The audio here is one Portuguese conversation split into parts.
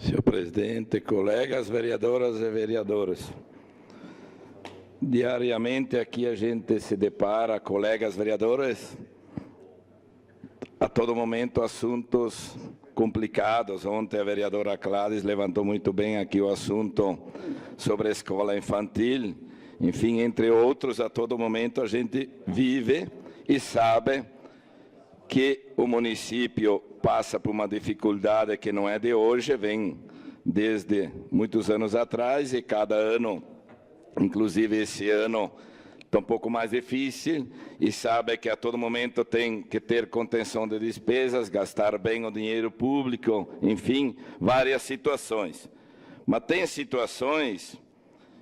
Senhor presidente, colegas vereadoras e vereadores, diariamente aqui a gente se depara, colegas vereadores, a todo momento assuntos complicados. Ontem a vereadora Cláudia levantou muito bem aqui o assunto sobre a escola infantil. Enfim, entre outros, a todo momento a gente vive e sabe que o município passa por uma dificuldade que não é de hoje, vem desde muitos anos atrás, e cada ano, inclusive esse ano, está um pouco mais difícil, e sabe que a todo momento tem que ter contenção de despesas, gastar bem o dinheiro público, enfim, várias situações. Mas tem situações,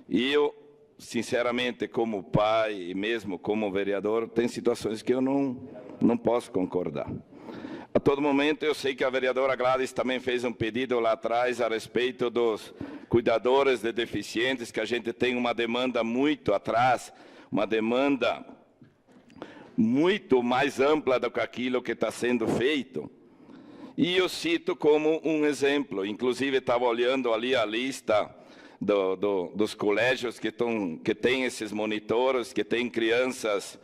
e eu, sinceramente, como pai e mesmo como vereador, tem situações que eu não posso concordar. A todo momento, eu sei que a vereadora Gladys também fez um pedido lá atrás a respeito dos cuidadores de deficientes, que a gente tem uma demanda muito atrás, uma demanda muito mais ampla do que aquilo que está sendo feito. E eu cito como um exemplo, inclusive estava olhando ali a lista dos colégios que têm esses monitores, que têm crianças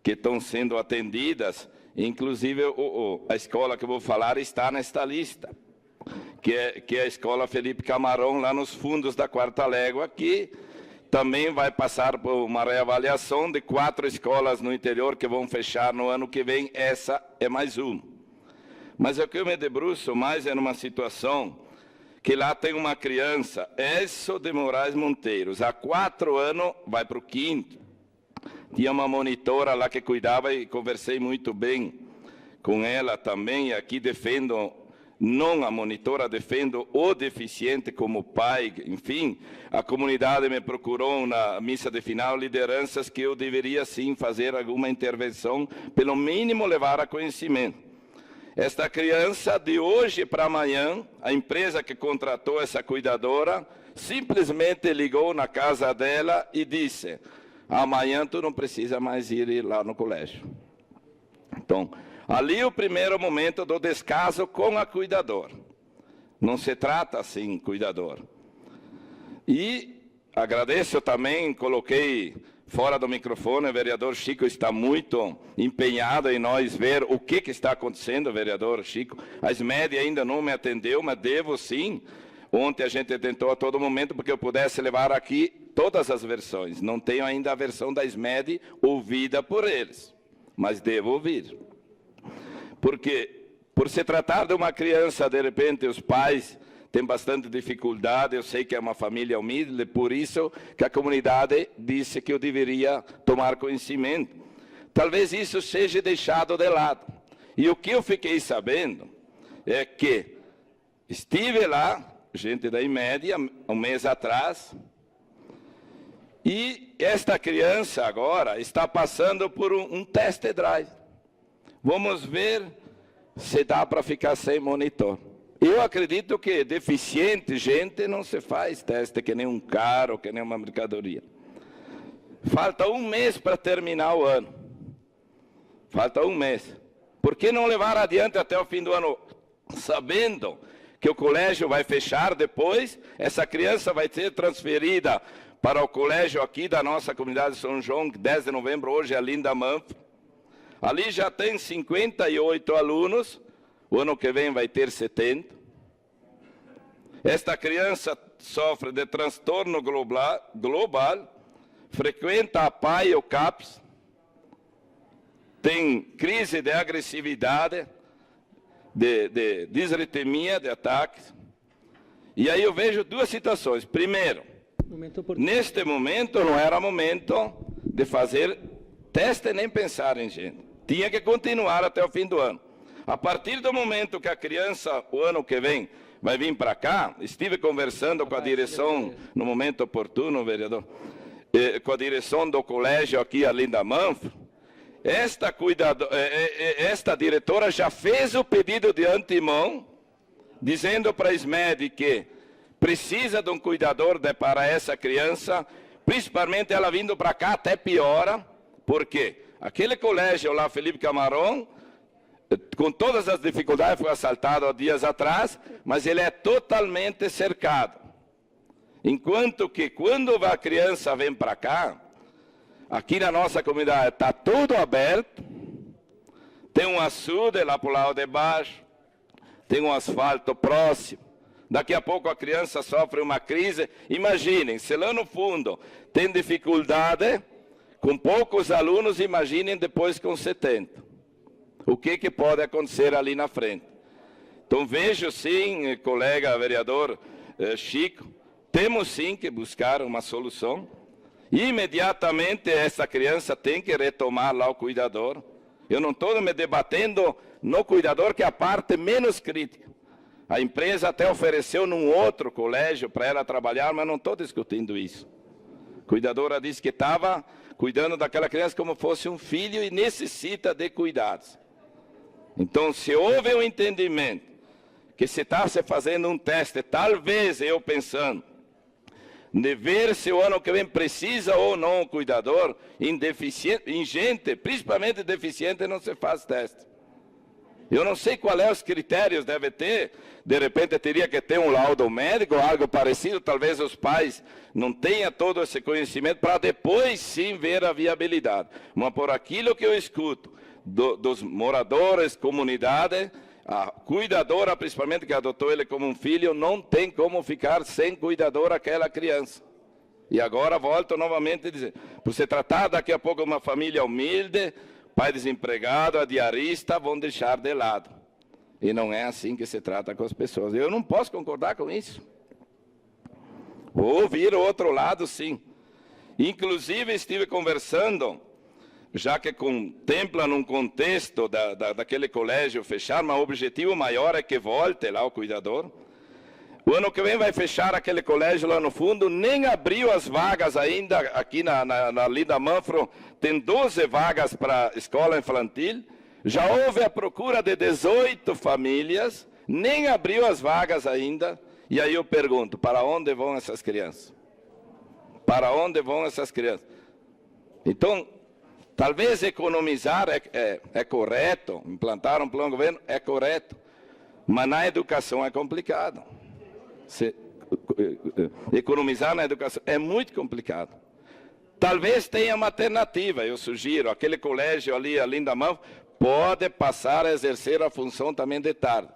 que estão sendo atendidas. Inclusive, a escola que eu vou falar está nesta lista, que é a Escola Felipe Camarão, lá nos fundos da Quarta Légua, que também vai passar por uma reavaliação de 4 escolas no interior que vão fechar no ano que vem. Essa é mais uma. Mas o que eu me debruço mais é numa situação que lá tem uma criança, Elso de Moraes Monteiros, há 4 anos, vai para o 5º. Tinha uma monitora lá que cuidava e conversei muito bem com ela também. Aqui defendo, não a monitora, defendo o deficiente como pai. Enfim, a comunidade me procurou na missa de final, lideranças, que eu deveria sim fazer alguma intervenção, pelo mínimo levar a conhecimento. Esta criança, de hoje para amanhã, a empresa que contratou essa cuidadora, simplesmente ligou na casa dela e disse: amanhã tu não precisa mais ir lá no colégio. Então, ali o primeiro momento do descaso com a cuidadora. Não se trata assim, cuidador. E agradeço também, coloquei fora do microfone, o vereador Chico está muito empenhado em nós ver o que está acontecendo, vereador Chico. A SMED ainda não me atendeu, mas devo sim. Ontem a gente tentou a todo momento, porque eu pudesse levar aqui todas as versões. Não tenho ainda a versão da SMED ouvida por eles, mas devo ouvir. Porque, por se tratar de uma criança, de repente, os pais têm bastante dificuldade. Eu sei que é uma família humilde, por isso que a comunidade disse que eu deveria tomar conhecimento. Talvez isso seja deixado de lado. E o que eu fiquei sabendo é que estive lá, gente da IMED, um mês atrás, e esta criança agora está passando por um test drive. Vamos ver se dá para ficar sem monitor. Eu acredito que deficiente, gente, não se faz teste que nem um carro, que nem uma mercadoria. Falta um mês para terminar o ano. Falta um mês. Por que não levar adiante até o fim do ano, sabendo que o colégio vai fechar depois? Essa criança vai ser transferida para o colégio aqui da nossa comunidade de São João, 10 de novembro, hoje é Linda Manfro. Ali já tem 58 alunos, o ano que vem vai ter 70. Esta criança sofre de transtorno global, frequenta a PAI e o CAPS, tem crise de agressividade, de disritmia, de ataques. E aí eu vejo 2 situações. Primeiro, neste momento não era momento de fazer teste nem pensar em gente. Tinha que continuar até o fim do ano. A partir do momento que a criança, o ano que vem, vai vir para cá, estive conversando com a direção, no momento oportuno, vereador, com a direção do colégio aqui, a Linda Manfro. Esta diretora já fez o pedido de antemão, dizendo para a SMED que precisa de um cuidador para essa criança, principalmente ela vindo para cá, até piora. Por quê? Aquele colégio lá, Felipe Camarão, com todas as dificuldades, foi assaltado há dias atrás, mas ele é totalmente cercado. Enquanto que quando a criança vem para cá, aqui na nossa comunidade está tudo aberto, tem um açude lá para o lado de baixo, tem um asfalto próximo. Daqui a pouco a criança sofre uma crise. Imaginem, se lá no fundo tem dificuldade, com poucos alunos, imaginem depois com 70. O que pode acontecer ali na frente? Então vejo sim, colega vereador Chico, temos sim que buscar uma solução. Imediatamente essa criança tem que retomar lá o cuidador. Eu não estou me debatendo no cuidador, que é a parte menos crítica. A empresa até ofereceu num outro colégio para ela trabalhar, mas não estou discutindo isso. A cuidadora disse que estava cuidando daquela criança como fosse um filho e necessita de cuidados. Então, se houve um entendimento que se está se fazendo um teste, talvez eu pensando, de ver se o ano que vem precisa ou não o cuidador, em gente, principalmente deficiente, não se faz teste. Eu não sei qual é os critérios deve ter, de repente teria que ter um laudo médico, algo parecido, talvez os pais não tenham todo esse conhecimento para depois sim ver a viabilidade. Mas por aquilo que eu escuto dos moradores, comunidade, a cuidadora, principalmente que adotou ele como um filho, não tem como ficar sem cuidador aquela criança. E agora volto novamente a dizer, por se tratar daqui a pouco de uma família humilde, pai desempregado, a diarista, vão deixar de lado. E não é assim que se trata com as pessoas. Eu não posso concordar com isso. Vou ouvir o outro lado, sim. Inclusive, estive conversando, já que contempla num contexto daquele colégio fechar, mas o objetivo maior é que volte lá o cuidador. O ano que vem vai fechar aquele colégio lá no fundo, nem abriu as vagas ainda, aqui na Linda Manfro, tem 12 vagas para escola infantil, já houve a procura de 18 famílias, nem abriu as vagas ainda, e aí eu pergunto, para onde vão essas crianças? Para onde vão essas crianças? Então, talvez economizar é correto, implantar um plano de governo é correto, mas na educação é complicado. Economizar na educação é muito complicado. Talvez tenha uma alternativa, eu sugiro, aquele colégio ali, a Linda Manfro, pode passar a exercer a função também de tarde.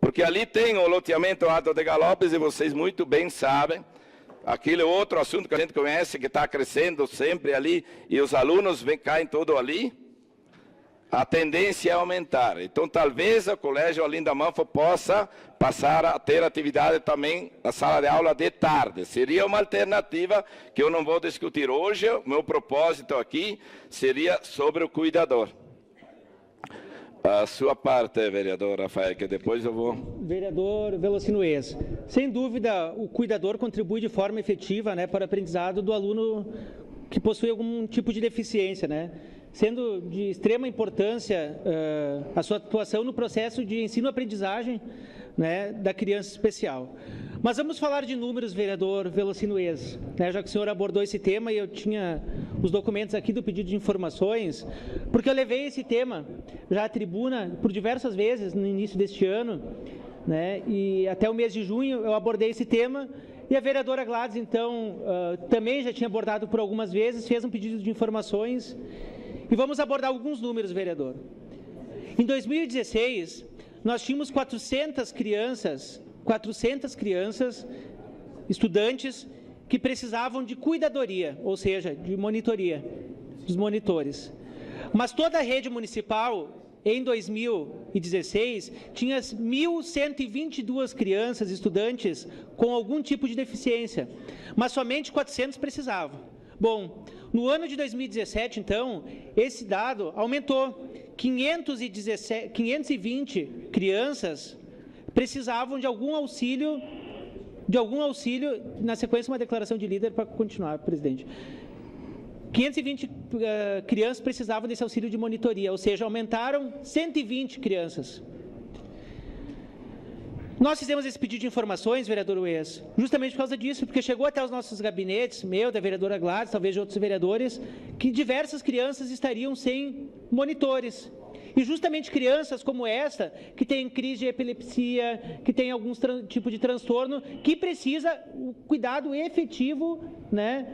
Porque ali tem o loteamento Alto de Galopes, e vocês muito bem sabem, aquele outro assunto que a gente conhece, que está crescendo sempre ali, e os alunos caem todos ali, a tendência é aumentar. Então, talvez o colégio Linda Manfro possa passar a ter atividade também na sala de aula de tarde. Seria uma alternativa que eu não vou discutir hoje. O meu propósito aqui seria sobre o cuidador. A sua parte, vereador Rafael, que depois eu vou... Vereador Velocino Ex, sem dúvida, o cuidador contribui de forma efetiva, né, para o aprendizado do aluno que possui algum tipo de deficiência, né? Sendo de extrema importância a sua atuação no processo de ensino-aprendizagem, né, da criança especial. Mas vamos falar de números, vereador Velocino Ex, né, já que o senhor abordou esse tema e eu tinha os documentos aqui do pedido de informações, porque eu levei esse tema já à tribuna por diversas vezes no início deste ano, né, e até o mês de junho eu abordei esse tema. E a vereadora Gladys, então, também já tinha abordado por algumas vezes, fez um pedido de informações. E vamos abordar alguns números, vereador. Em 2016, nós tínhamos 400 crianças, estudantes, que precisavam de cuidadoria, ou seja, de monitoria, dos monitores. Mas toda a rede municipal, em 2016, tinha 1.122 crianças, estudantes, com algum tipo de deficiência, mas somente 400 precisavam. Bom, no ano de 2017, então, esse dado aumentou. 520 crianças precisavam de algum auxílio, na sequência uma declaração de líder para continuar, presidente. 520 crianças precisavam desse auxílio de monitoria, ou seja, aumentaram 120 crianças. Nós fizemos esse pedido de informações, vereador Ues, justamente por causa disso, porque chegou até os nossos gabinetes, meu, da vereadora Gladys, talvez de outros vereadores, que diversas crianças estariam sem monitores. E justamente crianças como essa, que tem crise de epilepsia, que tem algum tipo de transtorno, que precisa o cuidado efetivo, né,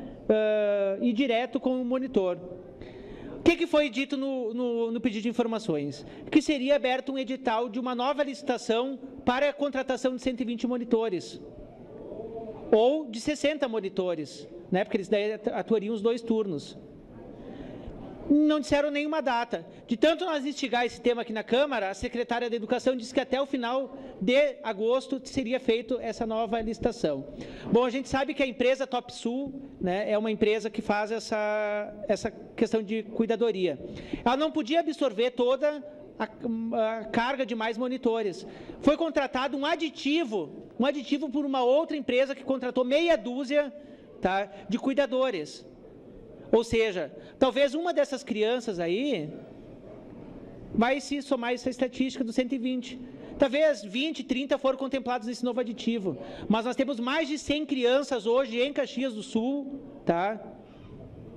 e direto com o monitor. O que foi dito no pedido de informações? Que seria aberto um edital de uma nova licitação para a contratação de 120 monitores, ou de 60 monitores, né, porque eles daí atuariam os 2 turnos. Não disseram nenhuma data. De tanto nós instigar esse tema aqui na Câmara, a secretária da Educação disse que até o final de agosto seria feita essa nova licitação. Bom, a gente sabe que a empresa TopSul, né, é uma empresa que faz essa questão de cuidadoria. Ela não podia absorver toda a carga de mais monitores. Foi contratado um aditivo por uma outra empresa que contratou meia dúzia, tá, de cuidadores. Ou seja, talvez uma dessas crianças aí vai se somar essa estatística dos 120. Talvez 20, 30 foram contemplados nesse novo aditivo. Mas nós temos mais de 100 crianças hoje em Caxias do Sul, tá,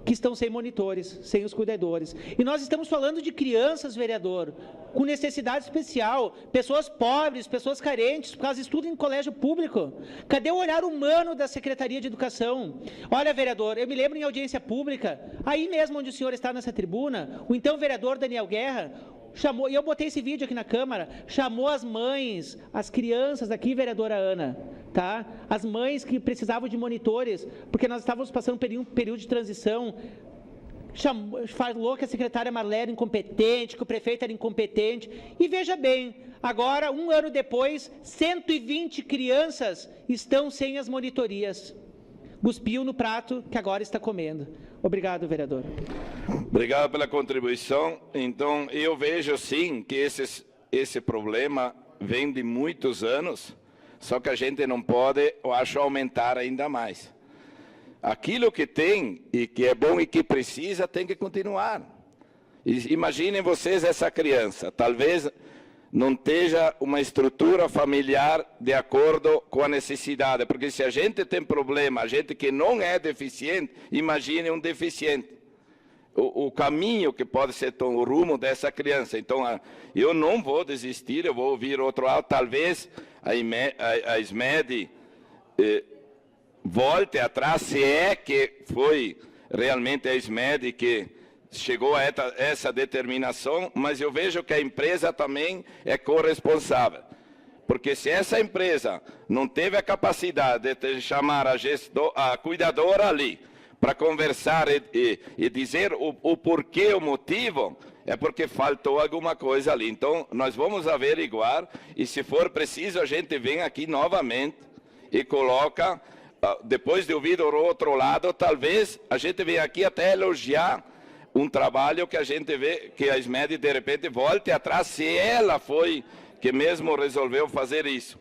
que estão sem monitores, sem os cuidadores. E nós estamos falando de crianças, vereador, com necessidade especial, pessoas pobres, pessoas carentes, porque elas estudam em colégio público. Cadê o olhar humano da Secretaria de Educação? Olha, vereador, eu me lembro em audiência pública, aí mesmo onde o senhor está nessa tribuna, o então vereador Daniel Guerra chamou, e eu botei esse vídeo aqui na Câmara, chamou as mães, as crianças aqui, vereadora Ana, tá? As mães que precisavam de monitores, porque nós estávamos passando um período de transição, falou que a secretária Marlene era incompetente, que o prefeito era incompetente, e veja bem, agora, um ano depois, 120 crianças estão sem as monitorias. Cuspiu no prato que agora está comendo. Obrigado, vereador. Obrigado pela contribuição. Então, eu vejo sim que esse problema vem de muitos anos, só que a gente não pode, eu acho, aumentar ainda mais. Aquilo que tem e que é bom e que precisa tem que continuar. Imaginem vocês essa criança, talvez não esteja uma estrutura familiar de acordo com a necessidade, porque se a gente tem problema, a gente que não é deficiente, imagine um deficiente. O caminho que pode ser o rumo dessa criança. Então, eu não vou desistir, eu vou ouvir outro lado, talvez a SMED volte atrás, se é que foi realmente a SMED que chegou a essa determinação, mas eu vejo que a empresa também é corresponsável. Porque se essa empresa não teve a capacidade de chamar a cuidadora ali para conversar e dizer o porquê, o motivo, é porque faltou alguma coisa ali. Então, nós vamos averiguar e, se for preciso, a gente vem aqui novamente e coloca, depois de ouvir o outro lado, talvez a gente venha aqui até elogiar um trabalho que a gente vê que a SMED, de repente, volte atrás, se ela foi que mesmo resolveu fazer isso.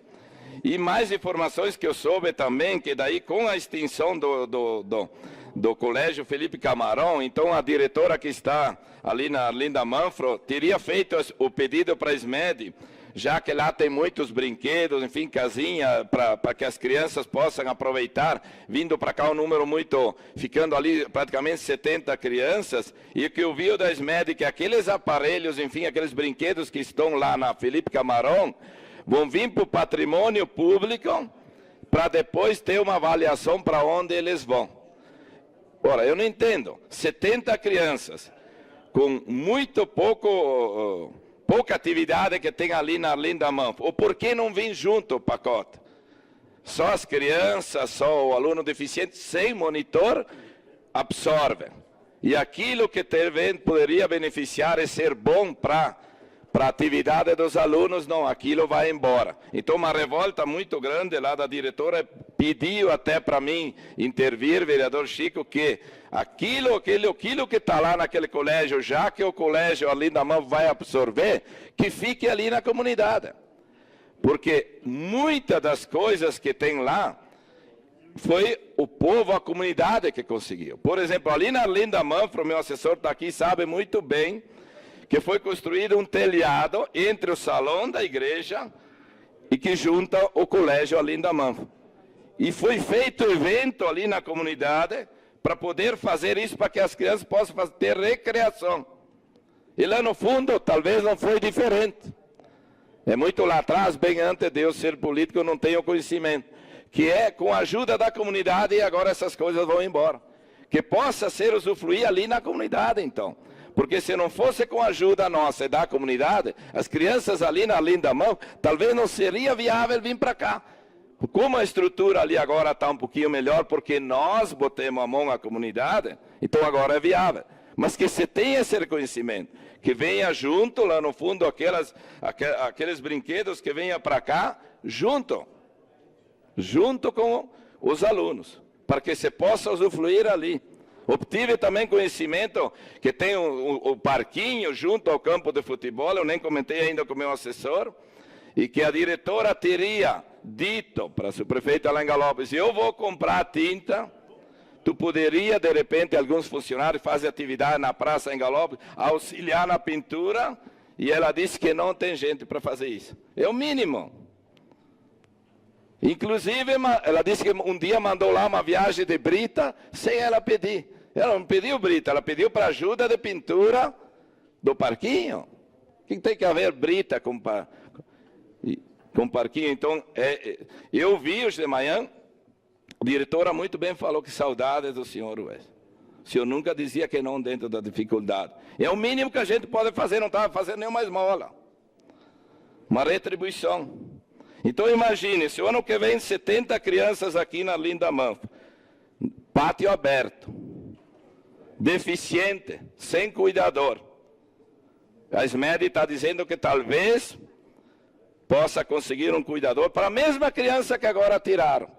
E mais informações que eu soube também, que daí com a extinção do Colégio Felipe Camarão, então a diretora que está ali na Arlinda Manfro teria feito o pedido para a SMED, já que lá tem muitos brinquedos, enfim, casinha, para que as crianças possam aproveitar, vindo para cá um número muito, ficando ali praticamente 70 crianças, e o que eu vi da SMED, que aqueles aparelhos, enfim, aqueles brinquedos que estão lá na Felipe Camarão, vão vir para o patrimônio público, para depois ter uma avaliação para onde eles vão. Ora, eu não entendo, 70 crianças, com muito pouca atividade que tem ali na Arlinda Manfro. Ou por que não vem junto o pacote? Só as crianças, só o aluno deficiente, sem monitor, absorve. E aquilo que poderia beneficiar e ser bom para a atividade dos alunos, não, aquilo vai embora. Então, uma revolta muito grande lá da diretora, pediu até para mim intervir, vereador Chico, que aquilo que está lá naquele colégio, já que o colégio ali da mão vai absorver, que fique ali na comunidade. Porque muitas das coisas que tem lá, foi o povo, a comunidade que conseguiu. Por exemplo, ali na Arlinda Manfro, meu assessor está aqui, sabe muito bem, que foi construído um telhado entre o salão da igreja e que junta o colégio Arlinda Manfro. E foi feito evento ali na comunidade para poder fazer isso, para que as crianças possam ter recreação. E lá no fundo, talvez não foi diferente. É muito lá atrás, bem antes de eu ser político, eu não tenho conhecimento. Que é com a ajuda da comunidade e agora essas coisas vão embora. Que possa ser usufruir ali na comunidade, então. Porque se não fosse com a ajuda nossa e da comunidade, as crianças ali na Lindamão, talvez não seria viável vir para cá. Como a estrutura ali agora está um pouquinho melhor, porque nós botemos a mão à comunidade, então agora é viável. Mas que se tenha esse reconhecimento, que venha junto, lá no fundo, aqueles brinquedos que venham para cá, junto com os alunos, para que se possa usufruir ali. Obtive também conhecimento que tem o parquinho junto ao campo de futebol, eu nem comentei ainda com o meu assessor, e que a diretora teria dito para o prefeito Alain Galopes, eu vou comprar tinta, tu poderia, de repente, alguns funcionários fazem atividade na praça em Galopes, auxiliar na pintura, e ela disse que não tem gente para fazer isso. É o mínimo. Inclusive, ela disse que um dia mandou lá uma viagem de brita sem ela pedir. Ela não pediu brita, ela pediu para ajuda de pintura do parquinho. O que tem que haver brita com parquinho? Então, eu vi hoje de manhã, a diretora muito bem falou que saudades do senhor Wes. O senhor nunca dizia que não dentro da dificuldade. É o mínimo que a gente pode fazer, não estava fazendo nenhuma esmola. Uma retribuição. Então imagine, se o ano que vem 70 crianças aqui na Lindamão, pátio aberto, deficiente, sem cuidador. A SMED está dizendo que talvez possa conseguir um cuidador para a mesma criança que agora tiraram.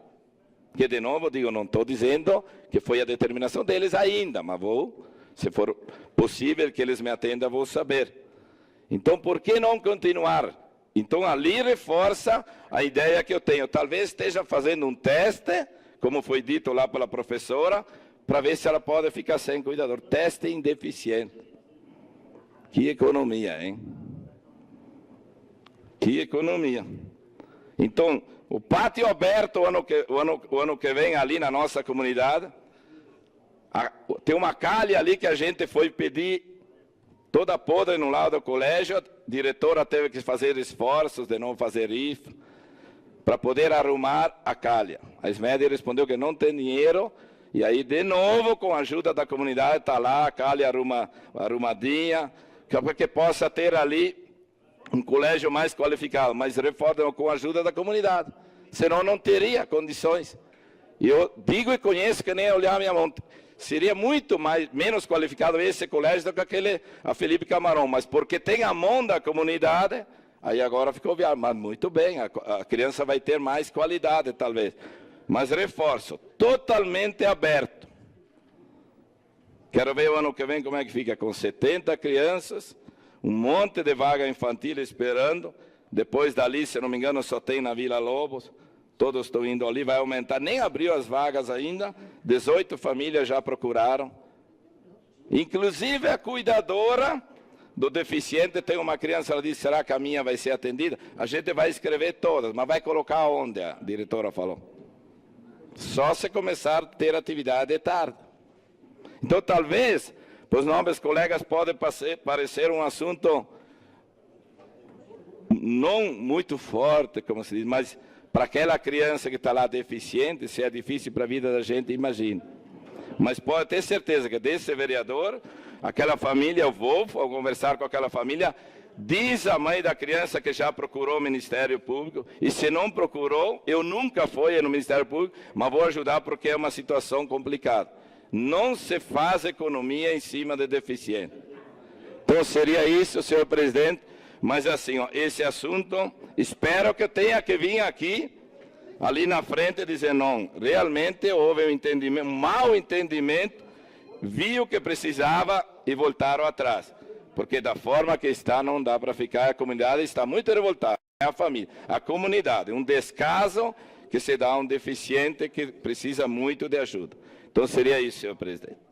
Que de novo, digo, não estou dizendo que foi a determinação deles ainda, mas vou, se for possível que eles me atendam, vou saber. Então, por que não continuar? Então, ali reforça a ideia que eu tenho. Talvez esteja fazendo um teste, como foi dito lá pela professora, para ver se ela pode ficar sem cuidador. Teste em deficiente. Que economia, hein? Que economia. Então, o pátio aberto o ano que vem ali na nossa comunidade, tem uma calha ali que a gente foi pedir toda podre no lado do colégio, a diretora teve que fazer esforços de não fazer isso, para poder arrumar a calha. A SMED respondeu que não tem dinheiro, e aí, de novo, com a ajuda da comunidade, está lá a calha arrumadinha, para que possa ter ali um colégio mais qualificado, mas reforma com a ajuda da comunidade, senão não teria condições. E eu digo e conheço que nem olhar a minha mão. Seria muito menos qualificado esse colégio do que aquele a Felipe Camarão, mas porque tem a mão da comunidade, aí agora ficou viável. Mas muito bem, a criança vai ter mais qualidade, talvez. Mas reforço, totalmente aberto. Quero ver o ano que vem como é que fica, com 70 crianças, um monte de vaga infantil esperando, depois dali, se não me engano, só tem na Vila Lobos. Todos estão indo ali, vai aumentar, nem abriu as vagas ainda, 18 famílias já procuraram. Inclusive a cuidadora do deficiente tem uma criança, ela disse, será que a minha vai ser atendida? A gente vai escrever todas, mas vai colocar onde? A diretora falou. Só se começar a ter atividade de tarde. Então talvez, para os nobres colegas, pode parecer um assunto não muito forte, como se diz, mas para aquela criança que está lá deficiente, se é difícil para a vida da gente, imagina. Mas pode ter certeza que desse vereador, aquela família, eu vou conversar com aquela família, diz a mãe da criança que já procurou o Ministério Público, e se não procurou, eu nunca fui no Ministério Público, mas vou ajudar porque é uma situação complicada. Não se faz economia em cima de deficiente. Então seria isso, senhor presidente. Mas assim, ó, esse assunto, espero que eu tenha que vir aqui, ali na frente, e dizer, não, realmente houve um entendimento, um mau entendimento, viu que precisava e voltaram atrás. Porque da forma que está, não dá para ficar, a comunidade está muito revoltada, é a família, a comunidade, um descaso que se dá a um deficiente que precisa muito de ajuda. Então seria isso, senhor presidente.